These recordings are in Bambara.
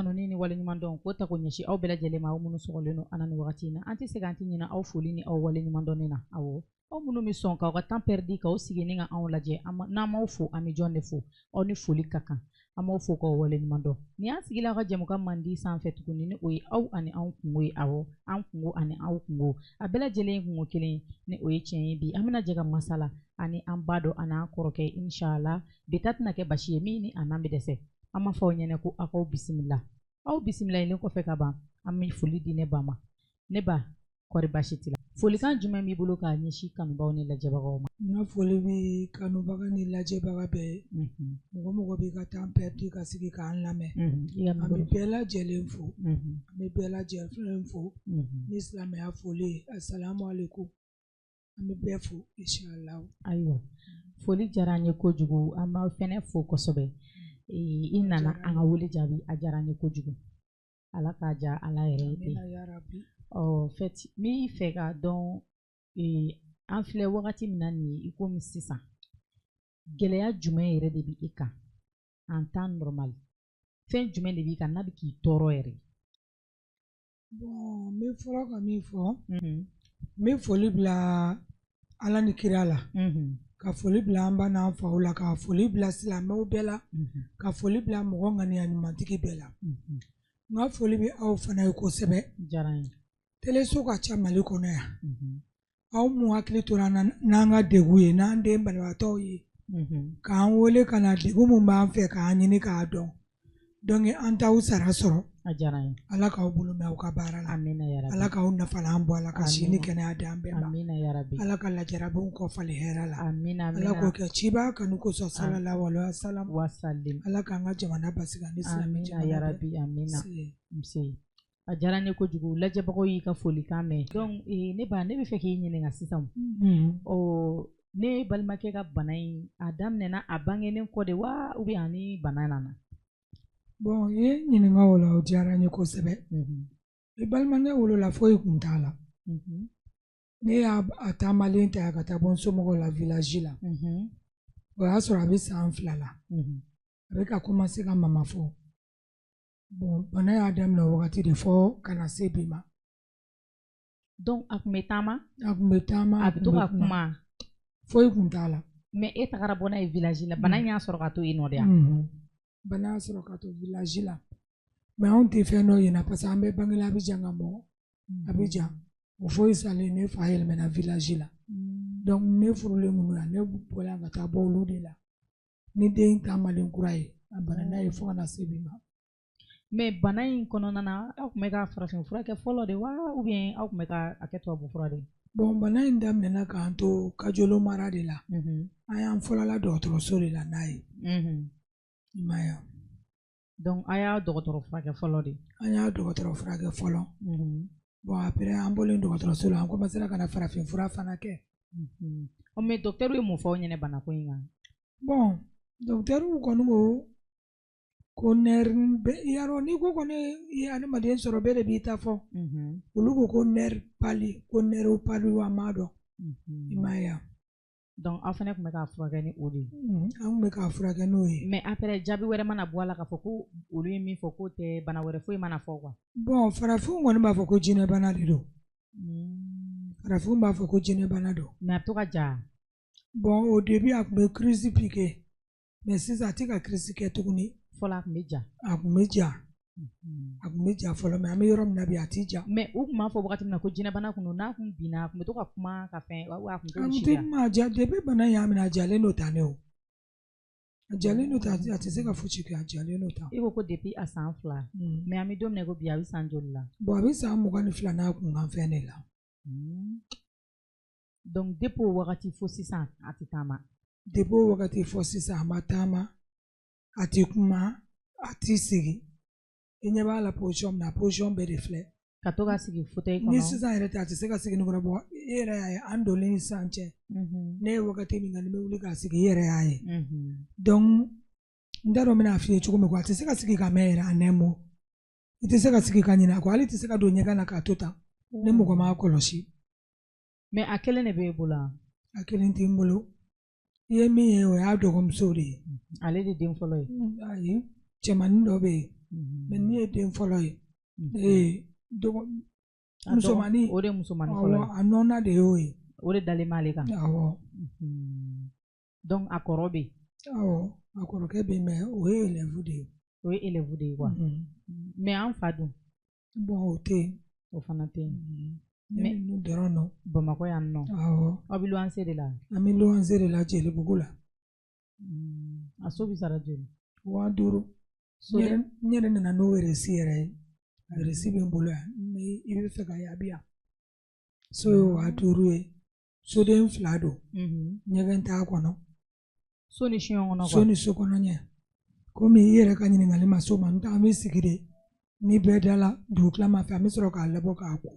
tanuni ni waleɲuman dɔn ko ta ko ɲɛsi aw bɛɛ lajɛlen ma aw minnu sɔgɔlen don ana ni wagati in na an tɛ se k'an tɛ ɲina aw foli ni aw waleɲuman dɔnni na awɔ aw minnu bɛ sɔn k'aw ka temps perdu k'aw sigi ni ka anw lajɛ n'an m'aw fo an bɛ jɔn de fo aw ni foli ka kan an b'aw fo k'aw waleɲuman dɔn ni an sigila aw ka jɛmukan mandi sanfɛ tuguni ni o ye aw ani anw kungo ye awɔ an kungo ani aw kungo a bɛɛ lajɛlen ye kungo kelen ni o ye tiɲɛ ye bi an bɛna jɛ ka masala ani an ba dɔ ani an kɔrɔkɛ inshallah bi ta tɛna kɛ basi ye min ni a n'an bɛ dɛsɛ an b'a fɔ aw ɲɛna ko aw bisimila aw bisimilayilen kɔfɛ ka ban an bɛ foli di ne ba ma ne ba kɔri basi t'i la folikan jumɛn b'i bolo k'a ɲɛsin kanubaw ni lajɛbagaw ma n ka foli bɛ kanubaga ni lajɛbaga bɛɛ mɔgɔ mɔgɔ b'i ka temps perdu ka sigi k'an lamɛn an bɛ bɛɛ lajɛlen fo an bɛ bɛɛ lajɛlen fo ni silamɛya foli ye assalamu alaikum an bɛ bɛɛ fo inshallah ayiwa foli diyara an ye kojugu an b'aw fɛnɛ fo kosɛbɛ i nana an ka wele jaabi a diyara an ye kojugu ala k'a diya ala yɛrɛ ye fɛti n b'i fɛ k'a dɔn an filɛ wagati min na nin ye i komi sisan gɛlɛya jumɛn yɛrɛ de bɛ i kan en temps normal fɛn jumɛn de b'i kan n'a bɛ k'i tɔɔrɔ yɛrɛ bon n bɛ fɔlɔ ka min fɔ n bɛ foli bila ala ni kira la ka foli bila an ba n'an faw la ka foli bila silamɛw bɛɛ la ka foli bila mɔgɔ ŋaniya ɲumantigi bɛɛ la n ka foli bɛ aw fana ye kosɛbɛ teleso ka ca Mali kɔnɔ yan aw mun hakili tora n'an ka degun ye n'an den banabaatɔw ye k'an wele ka na degun mun b'an fɛ k'an ɲini k'a dɔn donc an t'aw sara sɔrɔ ala k'aw bolo mɛn aw ka baara la ala k'aw nafalan bɔ ala ka si ni kɛnɛya di an bɛɛ ma ala ka lajarabiw kɔfali hɛrɛ la ala k'o kɛ ciba kanu kosɔn sallallahu alaihi wasallam ala k'an ka jamana basigi ni silamɛ jamana bɛɛ a diyara n ye kojugu lajɛbagaw y'i ka folikan mɛn donc ne bɛ fɛ k'i ɲininka sisan ne balimakɛ ka bana in a daminɛna a bangenen kɔ de wa ou bien ani bana nana bon i ye ɲininka o la o diyara n ye kosɛbɛ i balimakɛ wolola foyi kun t'a la ne y'a taamalen ta ka taa bɔ n somɔgɔw la village la o y'a sɔrɔ a bɛ san 2 la a bɛ ka commencer ka mama fɔ bon bana y'a daminɛ wagati de fɔ kana se bi ma donc a kun bɛ taama a bɛ to ka kuma foyi kun t'a la mais e tagara bɔ n'a ye village la bana in y'a sɔrɔ ka to yen nɔ de yan bana y'a sɔrɔ ka to village la mais anw tɛ fɛn dɔ ɲɛna parce que an bɛ Bangela Abidjan ka bɔ Abidjan o foyi salen ne fa yɛlɛmana village la donc ne furulen minnu na ne bɔra ka taa bɔ olu de la ni den taamalen kura ye a bana n'a ye fo kana se bi ma mais bana in kɔnɔna na aw tun bɛ ka farafin fura kɛ fɔlɔ de wa ou bien aw tun bɛ ka a kɛ tubabu fura de bon bana in daminɛna k'an to Kajolo mara de la an y'an fɔlɔla dɔgɔtɔrɔso de la n'a ye i ma ye donc a y'a dɔgɔtɔrɔ furakɛ fɔlɔ de an y'a dɔgɔtɔrɔ furakɛ fɔlɔ bon après an bɔlen dɔgɔtɔrɔso la an commencera ka na farafin fura fana kɛ mais docteur ye mun fɔ aw ɲɛna bana ko in kan bon docteur kɔni ko nerf yarɔ n'i ko kɔni i ye adamaden sɔrɔ bɛɛ de b'i ta fɔ olu ko ko nerf pali ko nerf pali wa m'a dɔn i ma ye donc aw fana tun bɛ k'a furakɛ ni o de ye an tun bɛ k'a furakɛ n'o ye mais après jaabi wɛrɛ mana bɔ a la k'a fɔ ko olu ye min fɔ k'o tɛ bana wɛrɛ foyi mana fɔ quoi bon farafinw kɔni b'a fɔ ko jinɛ bana de don farafinw b'a fɔ ko jinɛ bana don mais a bɛ to ka ja bon au début a tun bɛ crise piqué mais sisan a tɛ ka crise kɛ tuguni fɔlɔ a tun bɛ ja a tun bɛ ja fɔlɔ mais an bɛ yɔrɔ min na bi a tɛ ja mais u tun b'a fɔ wagati min na ko jinɛbana kun don n'a kun binna a tun bɛ to ka kuma ka fɛn wa a tun t'o si la a ja depuis bana in y'a minɛ a jalen don tan ne o a jalen don tan a tɛ se ka fosi kɛ a jalen don tan i ko depuis a san 2 mais an bɛ don min na ko bi a bɛ san joli la bon a bɛ san 22 n'a kunkan fɛn de la donc depuis o wagati fo sisan a tɛ taama depuis o wagati fo sisan a ma taama a tɛ kuma a tɛ sigi i ɲɛ b'a la position min na position bɛɛ de filɛ ka to ka sigi fauteuil kɔnɔ ni sisan yɛrɛ tɛ a tɛ se ka sigi ni kɔrɔ bɔ i yɛrɛ y'a ye an donlen sisan cɛ ne ye wagati min na ni bɛ wuli k'a sigi i yɛrɛ y'a ye donc n t'a dɔn n bɛna f'i ye cogo min a tɛ se ka sigi ka mɛn yɛrɛ a nɛmo i tɛ se ka sigi ka ɲinɛ a kɔ hali tɛ se ka don ɲɛgɛn na k'a to tan ni mɔgɔ m'a kɔlɔsi mais a kelen de b'e bolo a kelen tɛ n bolo i ye min ye o y'a dɔgɔmuso de ye ale de den fɔlɔ ye ayi cɛmannin dɔ bɛ yen mais ni ye den fɔlɔ ye musomani o de musomani fɔlɔ ye a nɔna de y'o ye o de dalen m'ale kan awɔ donc a kɔrɔ bɛ awɔ a kɔrɔkɛ bɛ mais o ye élève de ye o ye élève de ye quoi mais an fa dun bon o tɛ yen o fana tɛ yen mais ninnu dɔrɔn nɔ Bamakɔ yan nɔ awɔ aw bɛ luwanse de la an bɛ luwanse de la Jelibugu la a so bɛ sara joli 5000 n yɛrɛ nana n'o resi yɛrɛ ye resi bɛ n bolo yan ni i bɛ fɛ ka a bɛ yan so ye 5000 ye soden 2 don ɲɛgɛn t'a kɔnɔ so ni siɲɛ kɔnɔ so ni so kɔnɔ ɲɛ komi i yɛrɛ ka ɲininkali ma so ma n an bɛ sigi de ni bɛɛ dala dugu tila ma fɛ an bɛ sɔrɔ k'a labɔ k'a ko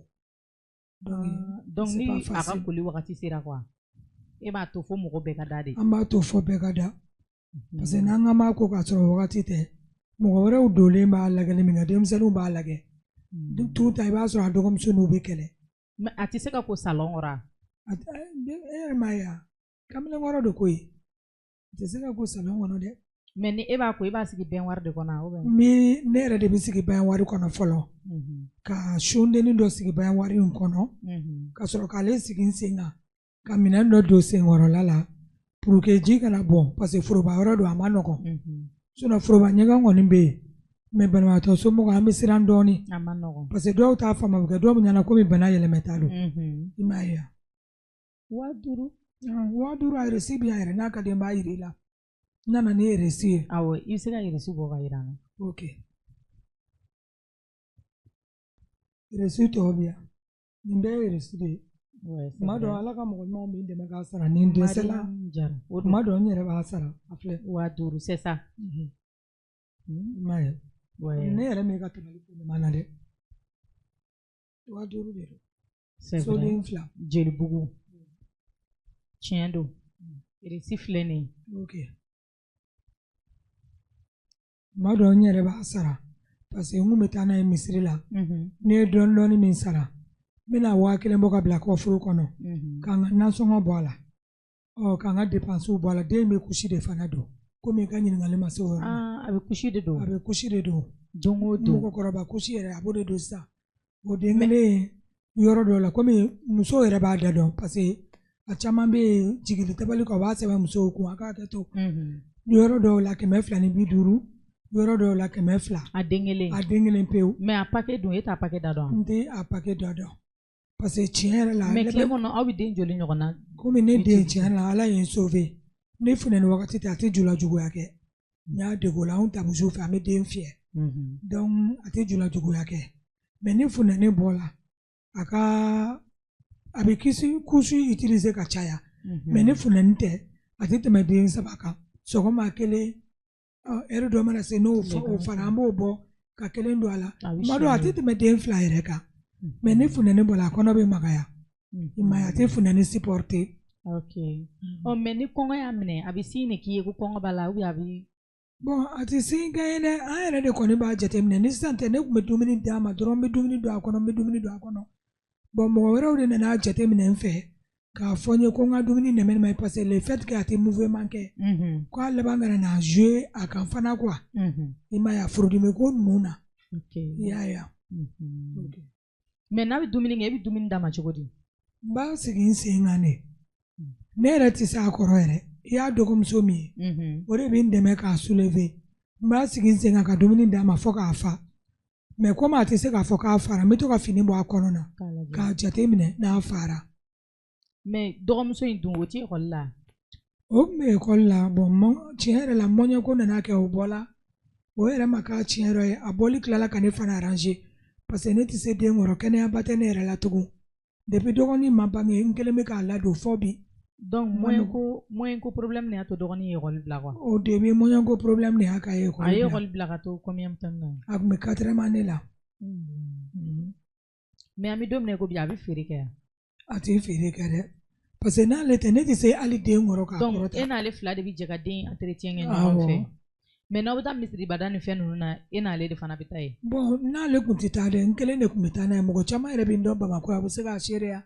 donc ni a ka koli wagati sera quoi e b'a to fo mɔgɔ bɛɛ ka da de an b'a to fo bɛɛ ka da parce que n'an k'an b'a ko k'a sɔrɔ wagati tɛ mɔgɔ wɛrɛw donlen b'a lagɛli min kɛ denmisɛnninw b'a lagɛ tu ta i b'a sɔrɔ a dɔgɔmuso n'u bɛ kɛlɛ mais a tɛ se ka ko salon kɔrɔ e yɛrɛ m'a ye wa kamalen kɔrɔ de ko ye a tɛ se ka ko salon kɔnɔ dɛ mais ni e b'a ko i b'a sigi bɛn wari de kɔnɔ ne yɛrɛ de bɛ sigi bɛn wari kɔnɔ fɔlɔ ka sundennin dɔ sigi bɛn wari in kɔnɔ ka sɔrɔ k'ale sigi n sen kan ka minɛn dɔ don senkɔrɔla la pour que ji kana bɔn parce que foroba yɔrɔ don a ma nɔgɔn sinon foroba ɲɛgɛn kɔni bɛ yen mais banabaatɔ somɔgɔw an bɛ siran dɔɔnin parce que dɔw t'a faamu a bɛ kɛ dɔw bɛ ɲɛna komi bana yɛlɛmɛta don i m'a ye wa 5000 a resi bɛ yan yɛrɛ n'a ka di n b'a jira i la n nana ni resi ye awɔ i bɛ se ka resi bɔ ka jira n na ok resi tɔw bɛ yan nin bɛɛ ye resi de ye tuma dɔ ala ka mɔgɔ ɲumanw bɛ n dɛmɛ k'a sara nin dɛsɛla tuma dɔ n yɛrɛ b'a sara a filɛ 5000 c'est ça i m'a ye ne yɛrɛ m'e ka tɛmɛli ko ɲuman na dɛ 5000 de don soden 2 Jelibugu tiɲɛ don resi filɛ nin ye ok tuma dɔ n yɛrɛ b'a sara parce que n kun bɛ taa n'a ye misiri la ne ye dɔɔnin dɔɔnin min sara n bɛna 1000 bɔ ka bila kɔfuru kɔnɔ k'an ka nasɔngɔ bɔ a la k'an ka dépenses bɔ a la den bɛ kusi de fana don komi i ka ɲininkali ma se o yɔrɔ ma a bɛ kusi de don a bɛ kusi de don don o don mɔgɔkɔrɔba kusi yɛrɛ a b'o de don sisan o den kelen yɔrɔ dɔw la komi muso yɛrɛ b'a da dɔn parce que a caman bɛ yen jigili tabali kan u b'a sɛbɛn musow kun a k'a kɛ to yɔrɔ dɔw la 250 yɔrɔ dɔw la 200 a den kelen pewu mais a paquet dun e t'a paquet da dɔn n tɛ a paquet da dɔn parce que tiɲɛ yɛrɛ la mais tile kɔnɔ aw bɛ den joli ɲɔgɔn na komi ne den tiɲɛ la ala ye n sauver ne funɛni wagati tɛ a tɛ jula juguya kɛ n y'a dege o la anw tamuso fɛ an bɛ den fiyɛ donc a tɛ jula juguya kɛ mais ni funɛni bɔ la a bɛ kusi utiliser ka caya mais ni funɛni tɛ a tɛ tɛmɛ den 3 kan sɔgɔma 1 heure dɔ mana se n'o fara an b'o bɔ ka 1 don a la tuma dɔw a tɛ tɛmɛ den 2 yɛrɛ kan mais ni funɛni bɔra a kɔnɔ bɛ magaya i ma ye a tɛ funɛni supporter ok mais ni kɔngɔ y'a minɛ a bɛ sin de k'i ye ko kɔngɔ b'a la ou bien a bɛ bon a tɛ sin kɛ ye dɛ an yɛrɛ de kɔni b'a jateminɛ ni sisan tɛ ne tun bɛ dumuni d'a ma dɔrɔn n bɛ dumuni don a kɔnɔ n bɛ dumuni don a kɔnɔ bon mɔgɔ wɛrɛw de nana jateminɛ n fɛ k'a fɔ n ye ko n ka dumuni nɛmɛ parce que le fait que a tɛ mouvement kɛ k'a laban kana na jouer a kan fana quoi i ma ye a furudimi ko ninnu na i y'a ye mais n'a bɛ dumuni kɛ e bɛ dumuni d'a ma cogo di n b'a sigi n sen kan de ne yɛrɛ tɛ se a kɔrɔ yɛrɛ i y'a dɔgɔmuso min ye o de bɛ n dɛmɛ k'a soulever n b'a sigi n sen kan ka dumuni d'a ma fo k'a fa mais komi a tɛ se k'a fɔ k'a fara n bɛ to ka fini bɔ a kɔnɔ na k'a jateminɛ n'a fara mais dɔgɔmuso in dun o tɛ ekɔli la o tun bɛ ekɔli la bon tiɲɛ yɛrɛ la mɔɲɛko nana kɛ o bɔla o yɛrɛ ma k'a tiɲɛ yɛrɛ ye a bɔli tilala ka ne fana arranger parce que ne tɛ se den kɔrɔ kɛnɛyaba tɛ ne yɛrɛ la tugun depuis dɔgɔnin ma bange n kelen bɛ k'a ladon fɔ bi donc moyen ko problème de y'a to dɔgɔnin ye ekɔli bila quoi o début moyen ko problème de y'a k'a ye ekɔli bila a ye ekɔli bila ka to combien de temps na a tun bɛ 4e année la mais an bɛ don min na ko bi a bɛ feere kɛ a tɛ feere kɛ dɛ parce que n'ale tɛ ne tɛ se hali den kɔrɔ k'a kɔrɔta donc e n'ale 2 de bɛ jɛ ka den entretien kɛ ɲɔgɔn fɛ mais n'aw bɛ taa misiribada ni fɛn ninnu na e n'ale de fana bɛ taa ye bon n'ale tun tɛ taa dɛ n kelen de tun bɛ taa n'a ye mɔgɔ caman yɛrɛ bɛ n dɔn Bamakɔ a bɛ se k'a seereya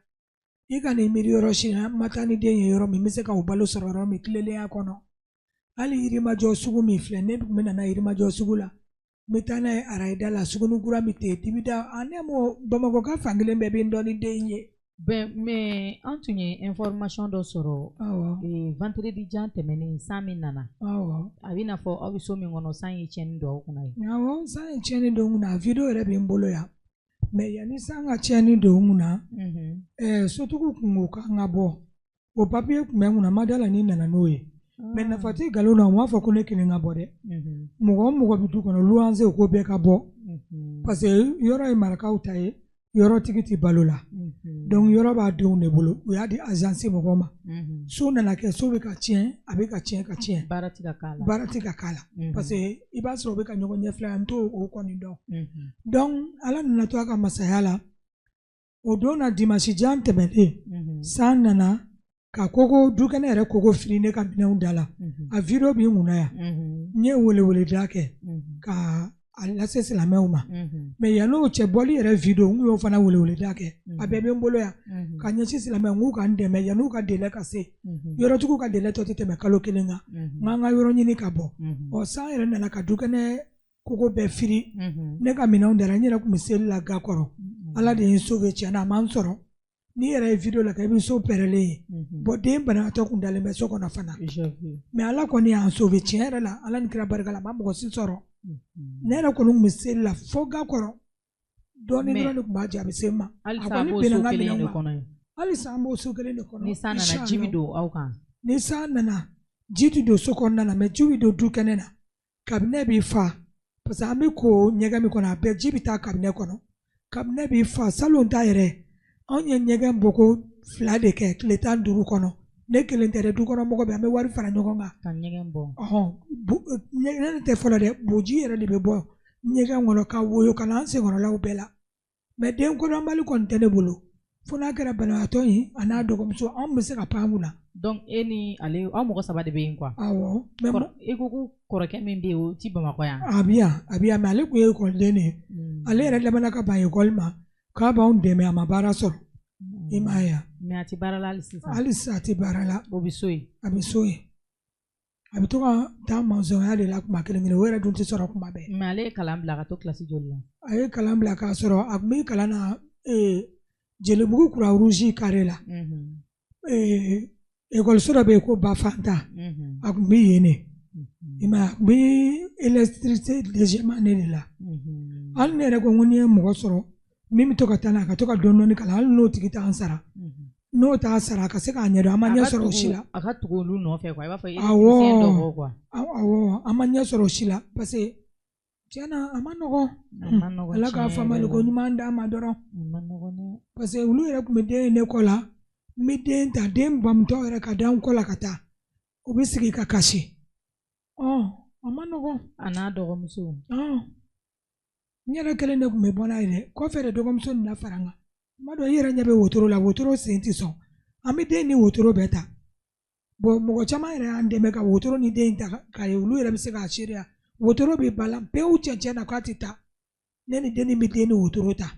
i ka nin miiri yɔrɔ si n ma taa ni den ye yɔrɔ min n bɛ se ka o balo sɔrɔ yɔrɔ min tilennenya kɔnɔ hali Yirimajɔ sugu min filɛ ne tun bɛ na Yirimajɔ sugu la mitana araida la sugunu gura mite timida anemo Bamako ka fangile mbebe ndoni denye. Ben mais antunye information do soro vendredi jan temene 100,000 nana abina fo abiso mi ngono san yi cheni do kuna yi san yi cheni do nguna video ere be mbolo ya me yani sanga cheni do nguna so tuku kunguka ngabo o papier kumenguna madala ni nana noye me na fati galona mo afo kone kini ngabo de mugo bitu kono luanze ko be ka bo parce que yoro e maraka utaye yoro tikiti balola donc yoro ba de ne bolo o ya di agence mo goma so na ke so be ka tien abe ka tien barati ka kala parce que iba so be ka nyogo nyefla nto o koni do donc ala na to aka masayala o do na dimanche jan temele sanana ka koko dukene ere koko frine ka bina undala a video bi nguna ya nye wele dake ka ala sese la meuma me ya no che boli ere video ngu yo fana wele dake abebe mbolo ya ka nye sese la mengu ka ndeme ya no ka dele ka se yoro tuku ka dele to tete me kalo kelenga nganga yoro nyini ka bo o sa ere na ka dukene koko be firi ne ka mina undala nyira ku miseli la gakoro ala de insove chana mansoro ni yɛrɛ video la ka ibi so perele bo den bana to kun dalen bɛ so kɔnɔ fana mais ala kɔni y'an sauver tiɲɛ yɛrɛ la ala ni kira barika la ma mɔgɔ si sɔrɔ ne yɛrɛ kɔni kun bɛ seli la fo ga kɔrɔ dɔɔni dɔrɔn de kun b'a jaabi se ma a kɔni bɛnna n ka minɛnw ma halisa an b'o so kelen de kɔnɔ ni san nana ji bi don aw kan ni san nana ji ti don so kɔnɔna na mais ji bi don du kɛnɛ na kabinɛ b'i fa parce que an bɛ ko ɲɛgɛn min kɔnɔ a bɛɛ ji bi taa kabinɛ kɔnɔ kabinɛ b'i fa salon ta yɛrɛ an ye ɲɛgɛn bɔko 2 de kɛ tile 15 kɔnɔ ne kelen tɛ dɛ du kɔnɔ mɔgɔ bɛ an bɛ wari fara ɲɔgɔn kan ka ɲɛgɛn bɔ ɲɛgɛn tɛ fɔlɔ dɛ boji yɛrɛ de bɛ bɔ ɲɛgɛn kɔnɔ ka woyo ka na an senkɔrɔlaw bɛɛ la mais den kɔnɔbali kɔni tɛ ne bolo fo n'a kɛra banabaatɔ in a n'a dɔgɔmuso an bɛ se ka pan mun na donc e ni ale aw mɔgɔ 3 de bɛ yen quoi awɔ e ko ko kɔrɔkɛ min bɛ yen o ti Bamakɔ yan a bɛ yan mais ale tun ye ekɔliden de ye ale yɛrɛ labanna ka ban ekɔli ma k'a b'anw dɛmɛ a ma baara sɔrɔ i m'a ye mais a ti baara la hali sisan a ti baara la o bɛ so yen a bɛ so yen a bɛ to ka taa mansɔnya de la kuma kelen o yɛrɛ dun tɛ sɔrɔ kuma bɛɛ mais ale ye kalan bila ka to kilasi joli la a ye kalan bila k'a sɔrɔ a tun bɛ kalan na Jelibugu Kura Rouge carré la ekɔliso dɔ bɛ yen ko Bafanta a tun bɛ yen de i m'a ye a tun bɛ électricité légèrement ne de la hali ne yɛrɛ ko ni ye mɔgɔ sɔrɔ min bɛ to ka taa n'a ka to ka dɔɔni kalan hali n'o tigi t'an sara n'o t'a sara a ka se k'a ɲɛdɔn an ma ɲɛ sɔrɔ o si la a ka tugu olu nɔfɛ quoi i b'a fɔ électricien dɔ bɔ quoi awɔ an ma ɲɛ sɔrɔ o si la parce que tiɲɛna a ma nɔgɔn ala k'a faamali ko ɲuman d'a ma dɔrɔn parce que olu yɛrɛ tun bɛ den ne kɔ la n bɛ den ta den bamutɔ yɛrɛ ka da n kɔ la ka taa u bɛ sigi ka kasi a ma nɔgɔn a n'a dɔgɔmuso n yɛrɛ kelen de tun bɛ bɔ n'a ye dɛ kɔfɛ de dɔgɔmuso nana fara n kan tuma dɔ i yɛrɛ ɲɛ bɛ wotoro la wotoro sen tɛ sɔn an bɛ den ni wotoro bɛɛ ta bon mɔgɔ caman yɛrɛ y'an dɛmɛ ka wotoro ni den ta k'a ye olu yɛrɛ bɛ se k'a seereya wotoro bɛ balan pewu cɛncɛn na k'a tɛ taa ne ni denni bɛ den ni wotoro ta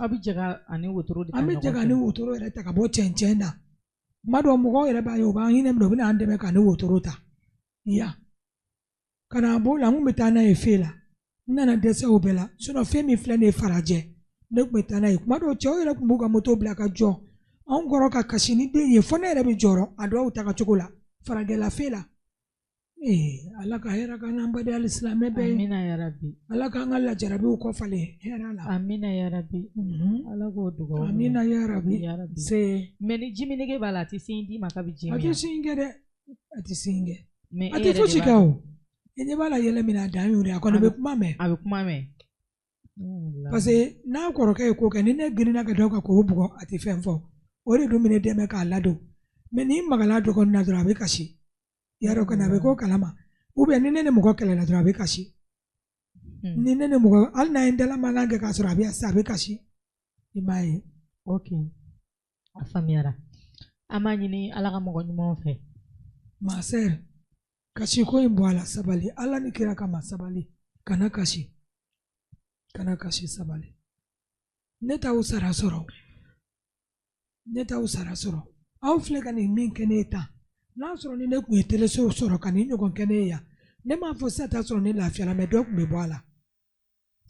aw bɛ jɛ ani wotoro de ta an bɛ jɛ ani wotoro yɛrɛ ta ka bɔ cɛncɛn na tuma dɔ mɔgɔw yɛrɛ b'a ye u b'an hinɛ minɛ u bɛ n'an dɛmɛ ka ni wotoro ta ka na b'o la n kun bɛ taa n'a ye fe la n nana dɛsɛ o bɛɛ la fɛn min filɛ nin ye farajɛ ne tun bɛ taa n'a ye tuma dɔw cɛw yɛrɛ tun b'u ka moto bila ka jɔ anw kɔrɔ ka kasi ni den ye fo ne yɛrɛ bɛ jɔrɔ a dɔw ta ka cogo la farajɛla fe la ala ka hɛrɛ k'an n'an baden hali silamɛ bɛɛ ye amina yarabi ala k'an ka lajarabiw kɔfalen hɛrɛ la amina yarabi ala k'o dugawu amina yarabi se mais ni ji minege b'a la a tɛ sin di ma k'a bɛ ji min a tɛ sin kɛ dɛ a tɛ sin kɛ mais a tɛ fosi kɛ o i ɲɛ b'a la yɛlɛ min a dan y'o de a kɔni bɛ kuma mɛn a bɛ kuma mɛn parce que n'a kɔrɔkɛ ye ko kɛ ni ne girinna ka da ka k'o bugɔ a tɛ fɛn fɔ o de dun bɛ ne dɛmɛ k'a ladon mais ni magala dɔgɔnin na dɔrɔn a bɛ kasi yarɔ kɔni a bɛ k'o kalama ou bien ni ne ni mɔgɔ kɛlɛla dɔrɔn a bɛ kasi ni ne ni mɔgɔ hali n'a ye n dala mankan kɛ k'a sɔrɔ a bɛ kasi i m'a ye. ok a faamuyara an b'a ɲini ala ka mɔgɔ ɲumanw fɛ. ma sœur kasi ko in bɔ a la sabali ala ni kira kama sabali kana kasi sabali ne t'aw sara sɔrɔ aw filɛ ka nin min kɛ ne ye tan n'a sɔrɔ ni ne tun ye teleso sɔrɔ ka nin ɲɔgɔn kɛ ne ye yan ne m'a fɔ sisan ta sɔrɔ ne lafiyala mais dɔ kun bɛ bɔ a la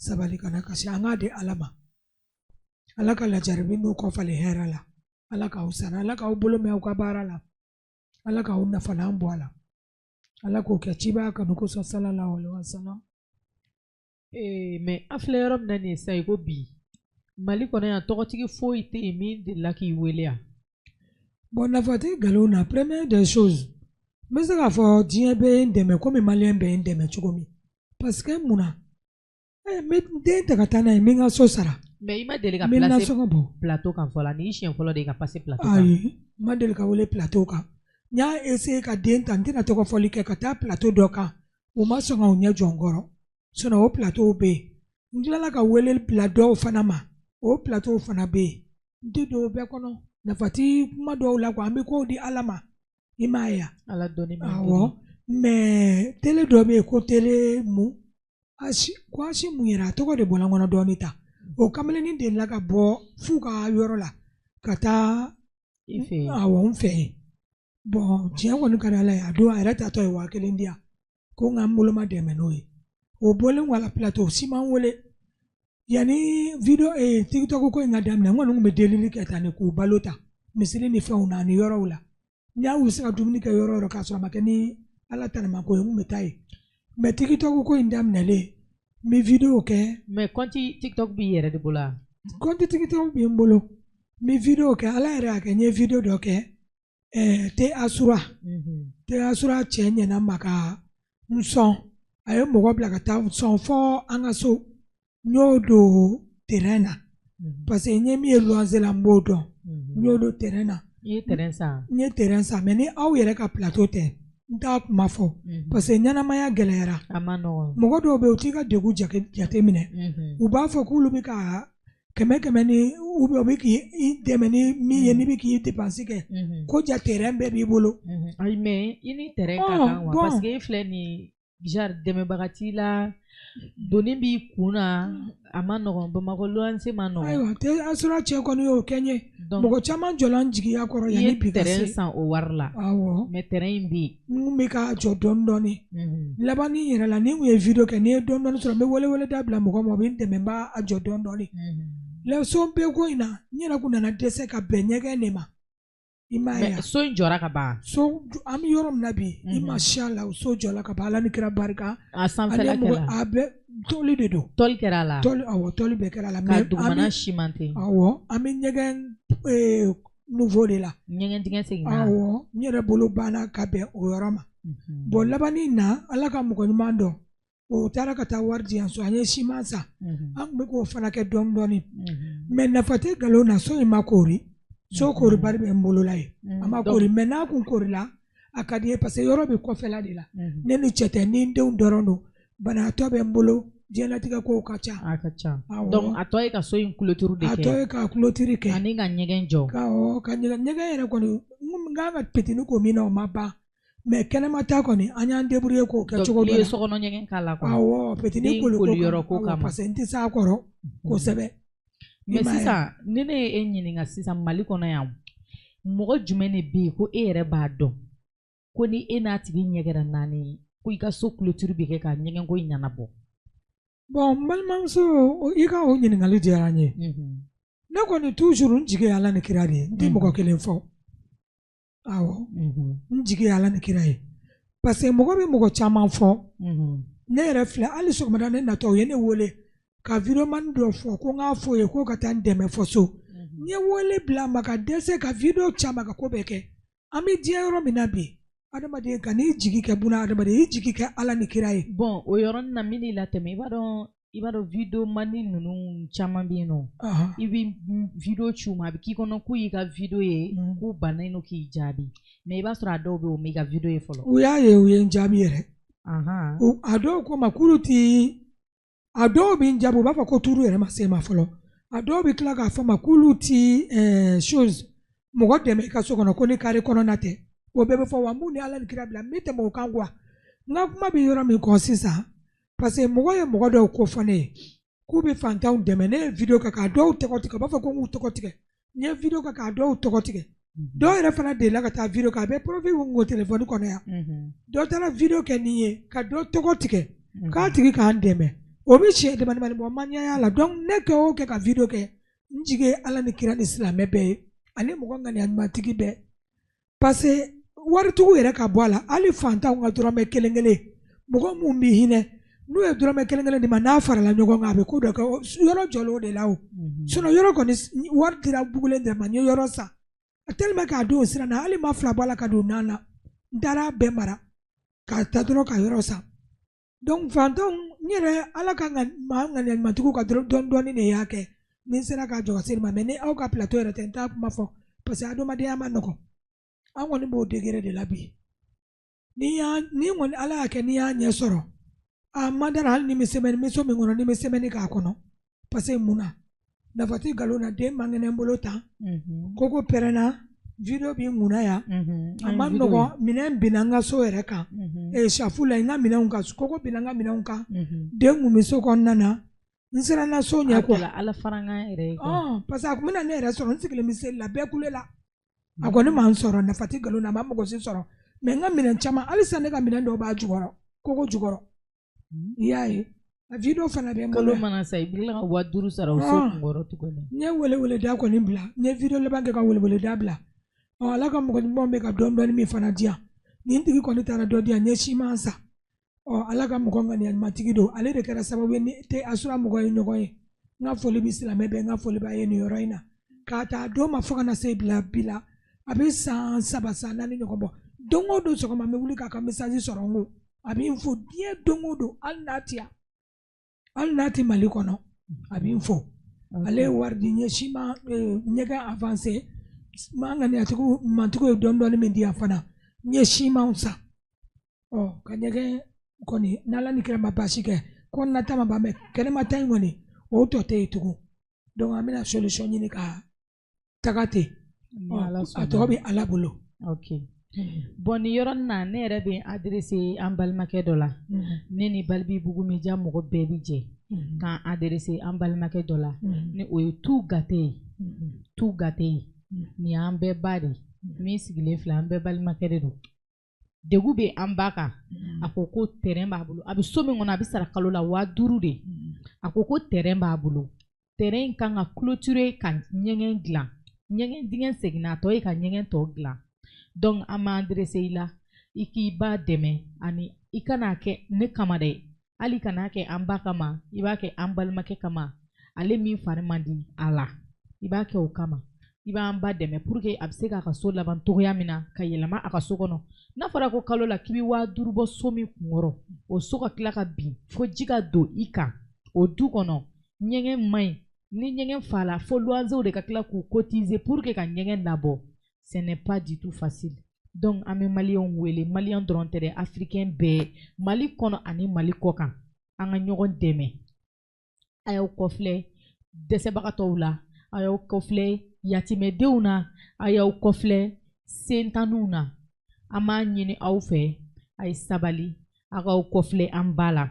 sabali kana kasi an k'a di ala ma ala ka lajarabi n'u kɔfalen hɛrɛ la ala k'aw sara ala k'aw bolo mɛn aw ka baara la ala k'aw nafalan bɔ a la ala k'o kɛ ciba kanu kosɔn sallallahu alaihi wasallam. Mais a filɛ yɔrɔ min na nin ye sisan i ko bi Mali kɔnɔ yan tɔgɔtigi foyi tɛ yen min delila k'i wele yan. Bon nafa tɛ nkalon na première des choses n bɛ se k'a fɔ diɲɛ bɛ n dɛmɛ komi maliyɛn bɛ n dɛmɛ cogo min parce que mun na n bɛ den ta ka taa n'a ye n bɛ n ka so sara. Mais i ma deli ka plateau kan fɔlɔ ni siɲɛ fɔlɔ de ka passer plateau kan. Ayi n ma deli ka wele plateau kan n y'a essayer ka den ta n tɛna tɔgɔ fɔli kɛ ka taa plateau dɔ kan u ma sɔn ka u ɲɛ jɔ n kɔrɔ sinon o plateau bɛ yen n tilala ka wele bila dɔw fana ma o plateau fana bɛ yen n tɛ don o bɛɛ kɔnɔ nafa tɛ kuma dɔw la quoi an bɛ kow di ala ma i m'a ye ala dɔnni ma awɔ mais télé dɔ bɛ yen ko télé mun ko asi mun yɛrɛ a tɔgɔ de bɔla n kɔnɔ dɔɔni ta o kamalennin delila ka bɔ f'u ka yɔrɔ la ka taa awɔ n fɛ yen bon tiɲɛ kɔni ka di ala ye a don a yɛrɛ tatɔ ye 1000 di yan ko n ka n bolo ma dɛmɛ n'o ye o bɔlen wala plateau si m'an wele yanni video tiktok ko in ka daminɛ n kɔni tun bɛ delili kɛ tan de k'u balo ta misiri ni fɛnw na ani yɔrɔw la n y'a wuli se ka dumuni kɛ yɔrɔ o yɔrɔ k'a sɔrɔ a ma kɛ ni ala tanama ko ye n tun bɛ taa yen mais tiktok ko in daminɛlen n bɛ video kɛ. mais compte tiktok b'i yɛrɛ de bolo wa. compte tiktok bɛ n bolo n bɛ video kɛ ala yɛrɛ y'a kɛ n ye video dɔ kɛ te asura cɛ ɲɛna ma ka n sɔn a ye mɔgɔ bila ka taa sɔn fɔ an ka so n y'o don terrain na parce que n ye min ye luwanse la n b'o dɔn n y'o don terrain na. I ye terrain san. n ye terrain san mais ni aw yɛrɛ ka plateau tɛ n t'a kuma fɔ parce que ɲɛnamaya gɛlɛyara a ma nɔgɔn mɔgɔ dɔw bɛ yen u t'i ka degun jate minɛ u b'a fɔ k'olu bɛ ka kɛmɛ ni u bɛ k'i dɛmɛ ni min ye n'i bɛ k'i dépense kɛ ko ja terrain bɛɛ b'i bolo. ayi mais i ni terrain ka kan wa parce que i filɛ nin genre dɛmɛbaga t'i la doni b'i kun na a ma nɔgɔn Bamakɔ luwanse ma nɔgɔn. ayiwa te asura cɛ kɔni y'o kɛ n ye mɔgɔ caman jɔla n jigiya kɔrɔ yanni bi ka se. i ye terrain san o wari la. awɔ mais terrain in bɛ yen. n kun bɛ ka jɔ dɔɔni dɔɔni laban ni yɛrɛ la ni n kun ye video kɛ ni ye dɔɔni dɔɔni sɔrɔ n bɛ wele da bila mɔgɔ ma o bɛ n dɛmɛ n b'a jɔ dɔɔni dɔɔni. so bɛɛ ko in na n yɛrɛ kun nana dɛsɛ ka bɛn ɲɛgɛn de ma. i m'a ye so in jɔra ka ban. so an bɛ yɔrɔ min na bi i ma siya la o so jɔla ka ban ala ni kira barika. a sanfɛla kɛra a bɛɛ tɔli de don. tɔli kɛra a la. awɔ tɔli bɛɛ kɛra a la. ka dugumana cimenter. awɔ an bɛ ɲɛgɛn nouveau de la. ɲɛgɛn dingɛ seginna. awɔ n yɛrɛ bolo banna ka bɛn o yɔrɔ ma. bon labanni na ala ka mɔgɔ ɲuman dɔn o taara ka taa wari di yan so an ye siman san an tun bɛ k'o fana kɛ dɔɔni dɔɔni mais nafa tɛ nkalon na so in ma koori so koori bari bɛ n bolo la ye a ma koori mais n'a kun koorila a ka di ye parce que yɔrɔ bɛ kɔfɛla de la ne ni cɛ tɛ ni n denw dɔrɔn don banabaatɔ bɛ n bolo diɲɛlatigɛ kow ka ca. a ka ca donc a tɔ ye ka so in clôture de kɛ. a tɔ ye ka clôture kɛ ani ka ɲɛgɛn jɔ. ka ɲɛgɛn yɛrɛ kɔni n kan ka petini ko min na o ma ban. mais kɛnɛma ta kɔni an y'an débrouiller k'o kɛ cogo dɔ la. donc i ye sokɔnɔ ɲɛgɛn k'a la quoi. awɔ petini koli yɔrɔ ko kama parce que n tɛ s'a kɔrɔ kosɛbɛ. mais sisan ni ne ye e ɲininka sisan Mali kɔnɔ yan mɔgɔ jumɛn de bɛ yen ko e yɛrɛ b'a dɔn ko ni e n'a tigi ɲɛgɛra naani ko i ka so clôture bɛ kɛ ka ɲɛgɛn ko ɲɛnabɔ. bon n balimamuso i ka o ɲininkali diyara n ye. ne kɔni toujours n jigi ye ala ni kira de ye n tɛ mɔgɔ kelen fɔ. awɔ n jigi ye ala ni kira ye parce que mɔgɔ bɛ mɔgɔ caman fɔ ne yɛrɛ filɛ hali sɔgɔmada ne natɔ u ye ne wele ka videomani dɔ fɔ ko n k'a fɔ o ye ko ka taa n dɛmɛ fɔ so n ye wele bila a ma ka dɛsɛ ka video caman ka ko bɛɛ kɛ an bɛ diɲɛ yɔrɔ min na bi adamaden ka n'i jigi kɛ buna adamaden i jigi kɛ ala ni kira ye. bon o yɔrɔnin na min n'i latɛmɛ i b'a dɔn videomani ninnu caman bɛ yen nɔ i bɛ video ci u ma a bɛ k'i kɔnɔ k'u y'i ka video ye k'u bannen don k'i jaabi mais i b'a sɔrɔ a dɔw bɛ yen o m'i ka video ye fɔlɔ. u y'a ye u ye n jaabi yɛrɛ. a dɔw ko ma k'olu ti a dɔw bɛ n jaabi u b'a fɔ ko tuuru yɛrɛ ma se ma fɔlɔ a dɔw bɛ tila k'a fɔ ma k'olu ti chose mɔgɔ dɛmɛ i ka so kɔnɔ ko ni kari kɔnɔna tɛ o bɛɛ bɛ fɔ wa mun ni ala ni kira bila min tɛmɛ o kan quoi n ka kuma bɛ yɔrɔ min kɔ sisan. parce que mɔgɔ ye mɔgɔ dɔw ko fɔ ne ye k'u bɛ fantanw dɛmɛ ne ye video kɛ k'a dɔw tɔgɔ tigɛ u b'a fɔ ko n k'u tɔgɔ tigɛ n ye video kɛ k'a dɔw tɔgɔ tigɛ dɔw yɛrɛ fana delila ka taa video kɛ a bɛ profil mun téléphone kɔnɔ yan dɔ taara video kɛ nin ye ka dɔ tɔgɔ tigɛ k'a tigi k'an dɛmɛ o bɛ siɲɛ dama bɔ man ɲɛ la donc ne kɛ o kɛ ka video kɛ n jigi Ala ni kira ni silamɛ bɛɛ ye ani mɔgɔ ŋaniyaɲumantigi bɛɛ parce que waritigiw yɛrɛ ka bɔ a la hali fantanw ka dɔrɔmɛ kelen kelen mɔgɔ mun b'i hinɛ n'u ye dɔrɔmɛ kelen kelen di ma n'a farala ɲɔgɔn kan a bɛ ko dɔ kɛ yɔrɔ jɔlen o de la o sinon yɔrɔ kɔni wari dira bugulen de ma n ye yɔrɔ san tellement k'a don o sira na hali ma fila bɔ a la ka don nan na n taara bɛɛ mara k'a ta dɔrɔn ka yɔrɔ san donc fantanw n yɛrɛ Ala ka maa ŋaniyaɲumantigiw ka dɔɔni dɔɔni de y'a kɛ ni n sera k'a jɔ ka se ma mais ni aw ka plateau yɛrɛ tɛ n t'a kuma fɔ parce que adamadenya ma nɔgɔn an kɔni b'o degré de la bi ni kɔni Ala y'a kɛ n'i y'a ɲɛ sɔrɔ a man dara hali ni bɛ semaine min kɔnɔ ni bɛ semaine k'a kɔnɔ parce que mun na nafa tɛ nkalon na den man kɛnɛ n bolo tan koko pɛrɛnna video b'i kunna yan a ma nɔgɔn minɛn binna n ka so yɛrɛ kan safu la n ka minɛnw kan koko binna n ka minɛnw kan den kun bɛ so kɔnɔna na n sera n ka so ɲɛ quoi parce que a kun bɛna ne yɛrɛ sɔrɔ n sigilen bɛ seli la bɛɛ kule la a kɔni ma n sɔrɔ nafa tɛ nkalon na a ma mɔgɔ si sɔrɔ mais n ka minɛn caman halisa ne ka minɛn dɔw b'a jukɔrɔ koko jukɔrɔ i y'a ye a video fana bɛ n bolo kalo mana sa i bila ka 5000 sara o so kunkɔrɔ tuguni n ye weleweleda kɔni bila n ye video laban kɛ ka weleweleda bila Ala ka mɔgɔ ɲumanw bɛ ka dɔɔni min fana di yan nin tigi kɔni taara dɔ di yan n ye siman san Ala ka mɔgɔ ŋaniyaɲumantigi don ale de kɛra sababu ye ni tɛ asura mɔgɔ ye ɲɔgɔn ye n ka foli bɛ silamɛ bɛɛ n ka foli b'a ye nin yɔrɔ in na k'a ta don ma fo ka na se bila bi la a bɛ san 3 san 4 ɲɔgɔn bɔ don o don sɔgɔma n bɛ wuli k'a ka message sɔrɔ n ko a bɛ n fo diɲɛ don o don hali n'a tɛ Mali kɔnɔ a bɛ n fo ale ye wari di n ye siman ɲɛgɛn avancé maa ŋaniyatigiw mantigiw ye dɔɔni dɔɔni min di yan fana n ye simanw san ka ɲɛgɛn kɔni n'Ala ni kira ma baasi kɛ kɔnɔna ta ma ban mais kɛnɛma ta in kɔni o tɔ tɛ yen tugun donc an bɛna solution ɲini ka taga ten a tɔgɔ bɛ Ala bolo. Ok bon nin yɔrɔ na ne yɛrɛ bɛ adressé an balimakɛ dɔ la ne ni Balibi Bugu Media mɔgɔ bɛɛ bɛ jɛ k'an adressé an balimakɛ dɔ la ni o ye Tu Gate ye nin y'an bɛɛ ba de min sigilen filɛ an bɛɛ balimakɛ de don degu bɛ an ba kan a ko terrain b'a bolo a bɛ so min kɔnɔ a bɛ sara kalo la 5000 de a ko terrain b'a bolo terrain kan ka clôturer ka ɲɛgɛn dilan ɲɛgɛn dingɛ seginna a tɔ ye ka ɲɛgɛn tɔ dilan donc an m'a adressé i la i k'i ba dɛmɛ ani i kana kɛ ne kama dɛ hali kana kɛ an ba kama i b'a kɛ an balimakɛ kama ale min fari man di a la i b'a kɛ o kama i b'an ba dɛmɛ pour que a bɛ se k'a ka so laban togoya min na ka yɛlɛma a ka so kɔnɔ n'a fɔra ko kalo la k'i bɛ 5000 bɔ so min kunkɔrɔ o so ka tila ka bin fo ji ka don i kan o du kɔnɔ ɲɛgɛn man ɲi ni ɲɛgɛn fala fo loisɛw de ka tila k'u cotiser pour que ka ɲɛgɛn labɔ ce n'est pas du tout facile donc an bɛ maliyɛnw wele maliyɛn dɔrɔn tɛ dɛ africain bɛɛ Mali kɔnɔ ani Mali kɔkan an ka ɲɔgɔn dɛmɛ a y'aw kɔfilɛ dɛsɛbagatɔw la a y'aw kɔfilɛ yatimɛdenw na a y'aw kɔfilɛ sentanniw na an b'a ɲini aw fɛ a ye sabali a k'aw kɔfilɛ an ba la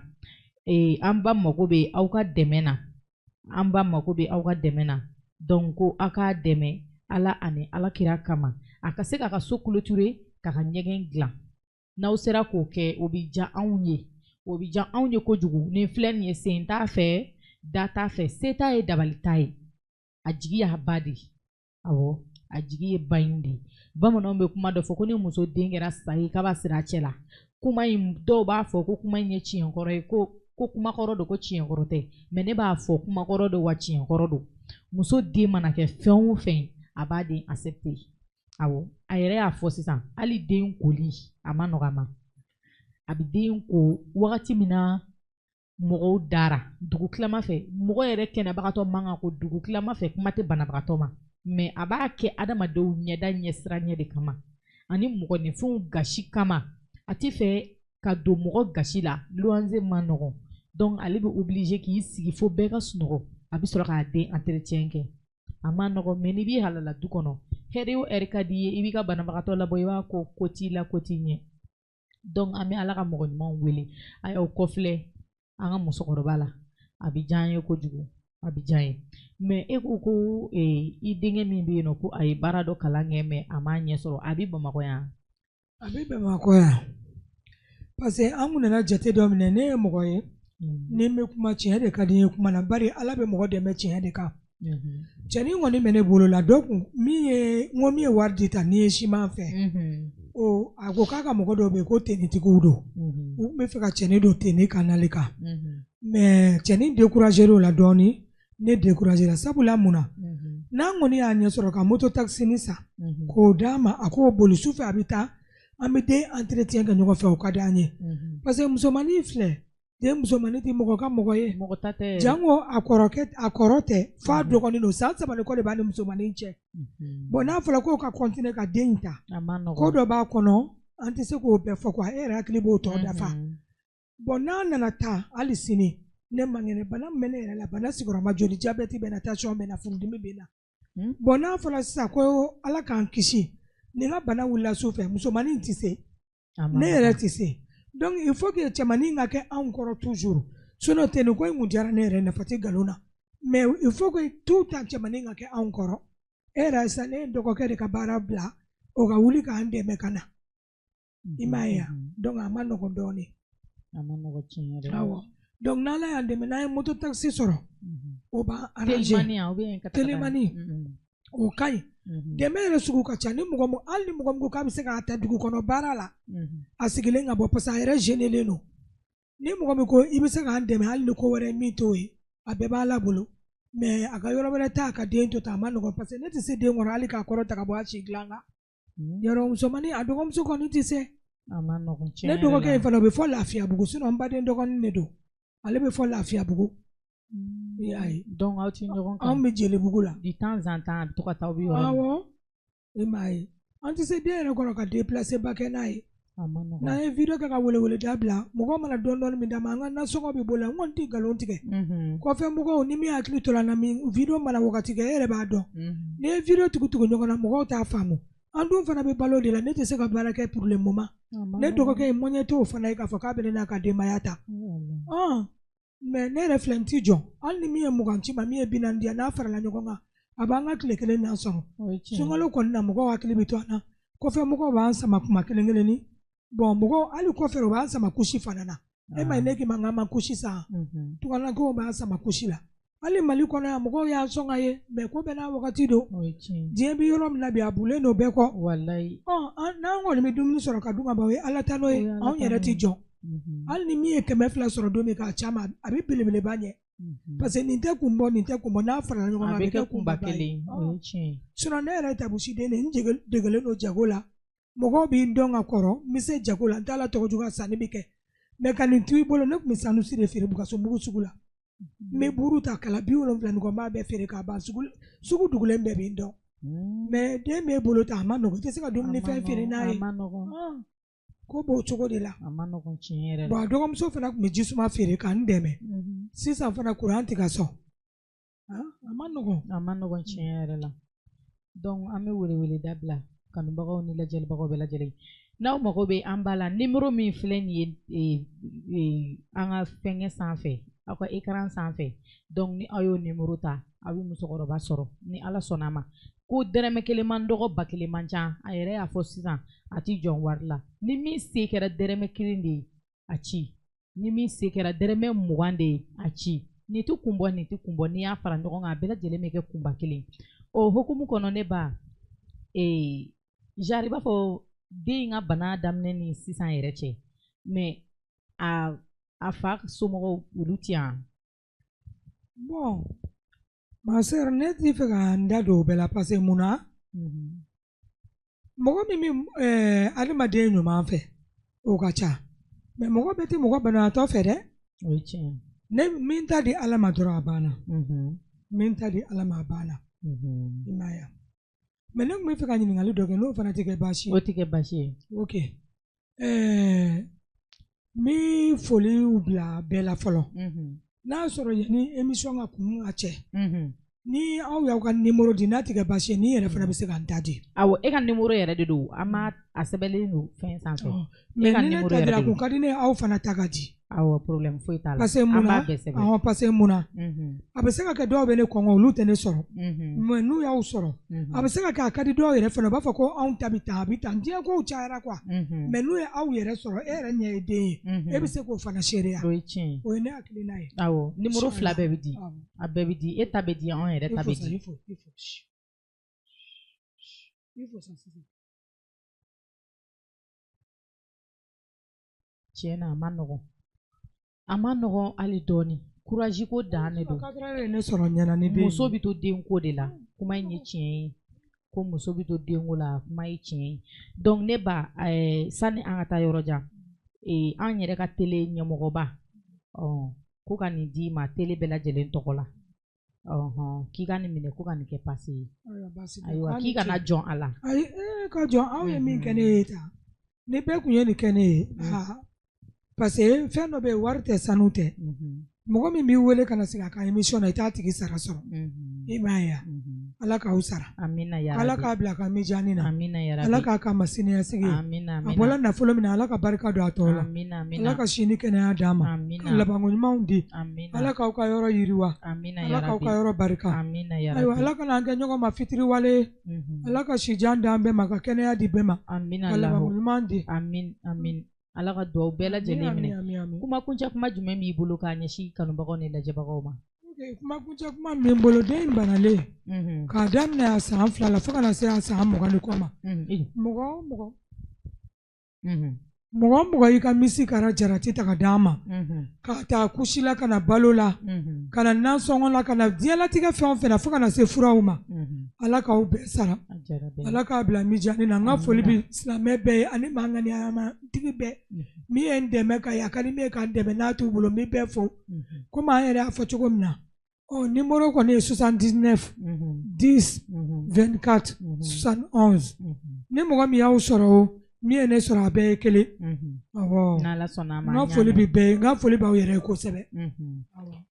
an ba mago bɛ aw ka dɛmɛ na an ba mago bɛ aw ka dɛmɛ na donc ko aw k'a dɛmɛ Ala ani Alakira kama a ka se k'a ka so clôturer k'a ka ɲɛgɛn dilan n'aw sera k'o kɛ o bɛ diya anw ye kojugu nin filɛ nin ye sen t'a fɛ da t'a fɛ se t'a ye dabali t'a ye a jigi y'a ba de awɔ a jigi ye ba in de bamananw bɛ kuma dɔ fɔ ko ni muso den kɛra sa ye k'a b'a siri a cɛ la kuma in dɔw b'a fɔ ko kuma in ye tiɲɛkɔrɔ ye ko kumakɔrɔ don ko tiɲɛkɔrɔ tɛ mais ne b'a fɔ kumakɔrɔ don wa tiɲɛkɔrɔ don muso den mana kɛ fɛn o fɛn a b'a den accepté awɔ a yɛrɛ y'a fɔ sisan hali den koli a ma nɔgɔ a ma a bɛ den ko wagati min na mɔgɔw dara dugu tilama fɛ mɔgɔ yɛrɛ kɛnɛbagatɔ man kan ko dugu tilama fɛ kuma tɛ banabagatɔ ma mais a b'a kɛ adamadenw ɲɛda ɲɛsiranya de kama ani mɔgɔninfinw gasi kama a tɛ fɛ ka don mɔgɔ gasi la loyer ma nɔgɔn donc ale bɛ obligé k'i sigi fo bɛɛ ka sunɔgɔ a bɛ sɔrɔ k'a den entretien kɛ a ma nɔgɔn mais n'i b'i halala du kɔnɔ hɛrɛ o hɛrɛ ka d'i ye i b'i ka banabagatɔ labɔ i b'a ko ko t'i la ko t'i ɲɛ donc an bɛ Ala ka mɔgɔ ɲumanw wele a y'aw kɔfilɛ an ka musokɔrɔba la a bɛ diya an ye kojugu a bɛ diya an ye mais e ko ko i denkɛ min bɛ yen nɔ ko a ye baara dɔ kalan kɛ mais a m'a ɲɛ sɔrɔ a bɛ Bamakɔ yan. A bɛ Bamakɔ yan parce que an kun nana jate dɔ minɛ ne ye mɔgɔ ye ni n bɛ kuma tiɲɛ de ka di n ye kuma na bari Ala bɛ mɔgɔ dɛmɛ tiɲɛ de kan. Cɛnin kɔni bɛ ne bolo la dɔ kun min ye wari di ta n'i ye siman fɛ a ko k'a ka mɔgɔ dɔw bɛ yen ko tenitigiw don u tun bɛ fɛ ka cɛnin don teni kanali kan mais cɛnin découragé o la dɔɔnin ne découragé la sabula mun na n'an kɔni y'a ɲɛ sɔrɔ ka moto taxi san k'o d'a ma a k'o boli sufɛ a bɛ taa an bɛ den entretien kɛ ɲɔgɔn fɛ o ka di an ye parce que musomanin filɛ den musomanin tɛ mɔgɔ ka mɔgɔ ye jango a kɔrɔ tɛ f'a dɔgɔnin don san 3 kɔ de b'a ni musomanin cɛ bon n'a fɔra k'o ka continuer ka den in ta ko dɔ b'a kɔnɔ an tɛ se k'o bɛɛ fɔ quoi e yɛrɛ hakili b'o tɔ dafa bon n'a nana taa hali sini ne mangɛnɛ bana min bɛ ne yɛrɛ la bana sigiyɔrɔma joli diabète bɛ na tension bɛ na furudimi bɛ na bon n'a fɔra sisan ko Ala k'an kisi nin ka bana wulila su fɛ musomanin tɛ se ne yɛrɛ tɛ se donc il faut que cɛmanin ka kɛ anw kɔrɔ toujours sinon teni ko in kun diyara ne yɛrɛ nafa tɛ nkalon na mais il faut que tout temps cɛmanin ka kɛ anw kɔrɔ e yɛrɛ sisan ne ye dɔgɔkɛ de ka baara bila o ka wuli k'an dɛmɛ ka na i m'a ye donc a ma nɔgɔn dɔɔnin awɔ donc n'Ala y'an dɛmɛ n'an ye moto taxi sɔrɔ o b'an arranger telimani o ka ɲi dɛmɛ yɛrɛ sugu ka ca hali ni mɔgɔ min ko k'a bɛ se k'a ta dugu kɔnɔ baara la a sigilen ka bɔ parce que a yɛrɛ gênelen don ni mɔgɔ min ko i bɛ se k'an dɛmɛ hali ni ko wɛrɛ min t'o ye a bɛɛ b'Ala bolo mais a ka yɔrɔ wɛrɛ t'a ka den to ta a ma nɔgɔn parce que ne tɛ se den kɔrɔ hali k'a kɔrɔ ta ka bɔ a si dilan kan yɔrɔ musomanin a dɔgɔmuso kɔni tɛ se ne dɔgɔkɛ in fana o bɛ fɔ Lafiyabugu sinon n baden dɔgɔnin de don ale bɛ fɔ Lafiyabugu i y'a ye donc aw tɛ ɲɔgɔn kan anw bɛ Jelibugu la de temps en temps a bɛ to ka taa aw bɛ yɔrɔ min awɔ i m'a ye an tɛ se den yɛrɛ kɔrɔ ka déplacer ba kɛ n'a ye n'an ye video kɛ ka welewele da bila mɔgɔ mana dɔɔnin min d'a ma an ka nasɔngɔ bɛ bolo n kɔni tɛ nkalon tigɛ kɔfɛ mɔgɔw ni min hakili to la na min video mana wagati kɛ e yɛrɛ b'a dɔn n'i ye video tugu ɲɔgɔn na mɔgɔw t'a faamu an dun fana bɛ balo de la ne tɛ se ka baara kɛ pour le moment ne dɔgɔkɛ in moɲɛ t'o fana ye k'a fɔ k'a bɛ ne n'a ka denbaya ta mais ne yɛrɛ filɛ n t'i jɔ hali ni min ye 20 ci ma min ye 40 di yan n'a farala ɲɔgɔn kan a b'an ka tile kelen na sɔrɔ sunkalo kɔni na mɔgɔw hakili bɛ to an na kɔfɛ mɔgɔw b'an sama kuma kelen kelenni bon mɔgɔw hali kɔfɛ u b'an sama kusi fana na e ma ye ne k'i ma n ma kusi san tuganlakaw b'an sama kusi la hali Mali kɔnɔ yan mɔgɔw y'an sɔn ka ye mais ko bɛɛ n'a wagati don diɲɛ bɛ yɔrɔ min na bi a bulen don bɛɛ kɔ n'an kɔni bɛ dumuni sɔrɔ ka dun ka ban o ye Ala ta n'o ye anw yɛrɛ tɛ jɔ hali ni min ye 200 sɔrɔ don min k'a caman a bɛ belebeleba ɲɛ parce que nin tɛ kun bɔ n'a farala ɲɔgɔn kan a bɛ kɛ kunba kelen sinon ne yɛrɛ tabusiden de n degelen don jago la mɔgɔw b'i dɔn ka kɔrɔ n bɛ se jago la n t'a la tɔgɔ jugu sanni bɛ kɛ mais ka nin to i bolo ne tun bɛ sanusi de feere Bougassou sugu la n bɛ buru ta kala 70 nin kɔ n b'a bɛɛ feere k'a ban sugu dugulen bɛɛ b'i dɔn mais den b'e bolo ta a ma nɔgɔn i tɛ se ka dumuni fɛn feere n'a ye ko b'o cogo de la bon a dɔgɔmuso fana tun bɛ jisuma feere k'an dɛmɛ sisan fana courant tɛ ka sɔn a ma nɔgɔn tiɲɛ yɛrɛ la donc an bɛ welewele da bila kanubagaw ni lajɛlibagaw bɛɛ lajɛlen n'aw mago bɛ an ba la numéro min filɛ nin ye an ka fɛnkɛ sanfɛ aw ka écran sanfɛ donc ni aw y'o numéro ta aw bɛ musokɔrɔba sɔrɔ ni Ala sɔnna a ma ko dɛrɛmɛ kelen man dɔgɔ ba kelen man ca a yɛrɛ y'a fɔ sisan a ti jɔn wari la ni min se kɛra dɛrɛmɛ kelen de ye a ci ni min se kɛra dɛrɛmɛ 20 de ye a ci nin tɛ kun bɔ n'i y'a fara ɲɔgɔn kan a bɛɛ lajɛlen bɛ kɛ kunba kelen o hukumu kɔnɔ ne ba Jari b'a fɔ den ka bana daminɛ ni sisan yɛrɛ cɛ mais a fa somɔgɔw olu ti yan bon ma sœur ne t'i fɛ ka n da don o bɛɛ la parce que mun na mɔgɔ min bɛ adamaden ɲuman fɛ o ka ca mais mɔgɔ bɛɛ tɛ mɔgɔ banabaatɔ fɛ dɛ o ye tiɲɛ ne min ta di Ala ma dɔrɔn a banna min ta di Ala ma a banna i m'a ye mais ne tun bɛ fɛ ka ɲininkali dɔ kɛ n'o fana tɛ kɛ baasi ye o tɛ kɛ baasi ye ok mi foliw bila bɛɛ la fɔlɔ n'a sɔrɔ yanni émission ka kun ka cɛ ni aw y'aw ka numéro di n'a tɛ kɛ baasi ye ni yɛrɛ fana bɛ se ka n ta di awɔ e ka numéro yɛrɛ de don an ma a sɛbɛnlen don fɛn sanfɛ mais ni ne ta dira kun ka di ne ye aw fana ta ka di awo problem foyi t'a la parce que muna a bɛ se ka kɛ dɔw bɛ ne kɔngɔ olu tɛ ne sɔrɔ mais n'u y'aw sɔrɔ a bɛ se ka kɛ a ka di dɔw yɛrɛ fana u b'a fɔ ko anw ta bɛ tan a bɛ tan diɲɛ kow cayara quoi mais n'u ye aw yɛrɛ sɔrɔ e yɛrɛ ɲɛ ye den ye e bɛ se k'o fana seereya o ye tiɲɛ ye o ye ne hakilina ye awɔ numéro 2 bɛɛ bɛ di a bɛɛ bɛ di e ta bɛ di anw yɛrɛ ta bɛ di tiɲɛ na a ma nɔgɔn hali dɔɔni courage ko dan ne don ne sɔrɔ ɲɛna ni den muso bɛ to denko de la kuma in ye tiɲɛ ye ko muso bɛ to denko la kuma ye tiɲɛ ye donc ne ba sani an ka taa yɔrɔ jan an yɛrɛ ka télé ɲɛmɔgɔba ko ka nin d'i ma télé bɛɛ lajɛlen tɔgɔ la k'i ka nin minɛ ko ka nin kɛ passe ye ayiwa k'i kana jɔn a la ayi ka jɔn aw ye min kɛ ne ye tan ni bɛɛ kun ye nin kɛ ne ye parce que fɛn dɔ bɛ yen wari tɛ sanu tɛ mɔgɔ min b'i wele kana sigi a ka émission na i t'a tigi sara sɔrɔ i m'a ye ala k'aw sara ala k'a bila a ka mijani na ala k'a ka masiniya sigi a bɔla nafolo min na ala ka barika don a tɔ la ala ka si ni kɛnɛya d'a ma ka labanko ɲumanw di ala k'aw ka yɔrɔ yiriwa ala k'aw ka yɔrɔ barika ayiwa ala kana an kɛ ɲɔgɔn ma fitiriwale ala ka sijan d'an bɛɛ ma ka kɛnɛya di bɛɛ ma ka labanko ɲuman di ala ka duwawu bɛɛ lajɛlen minɛ kuma kuncɛ kuma jumɛn b'i bolo k'a ɲɛsin kanubagaw ni lajɛbagaw ma kuma kuncɛ kuma min bolo den in banalen k'a daminɛ a san 2 la fo kana se a san 20 kɔ ma mɔgɔ mɔgɔ y'i ka misi kara jarati ta ka d'a ma k'a taa kusi la ka na balo la ka na nansɔngɔ la ka na diɲɛlatigɛ fɛn o fɛn na fo kana se furaw ma ala k'aw bɛɛ sara ala k'a bila mijani na n ka foli bi silamɛ bɛɛ ye ani maa ŋaniyamatigi bɛɛ min ye n dɛmɛ ka yakari min ye ka n dɛmɛ n'a t'u bolo n bɛ bɛɛ fo komi an yɛrɛ y'a fɔ cogo min na numéro kɔni ye 79 10 24 71 ni mɔgɔ min y'aw sɔrɔ o min ye ne sɔrɔ a bɛɛ ye kelen n ka foli bi bɛɛ ye n ka foli b'aw yɛrɛ ye kosɛbɛ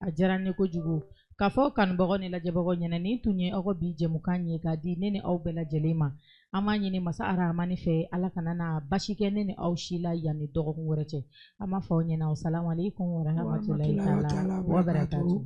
a diyara n ye kojugu k'a fɔ kanubagaw ni lajɛbagaw ɲɛna nin tun ye aw ka bi jɛmukan ye k'a di ne ni aw bɛɛ lajɛlen ma an b'a ɲini masa arahamani fɛ ala kana na basi kɛ ne ni aw si la yanni dɔgɔkun wɛrɛ cɛ an b'a fɔ aw ɲɛna salamu aleykum wa rahmatulahi taala wa barakatuhu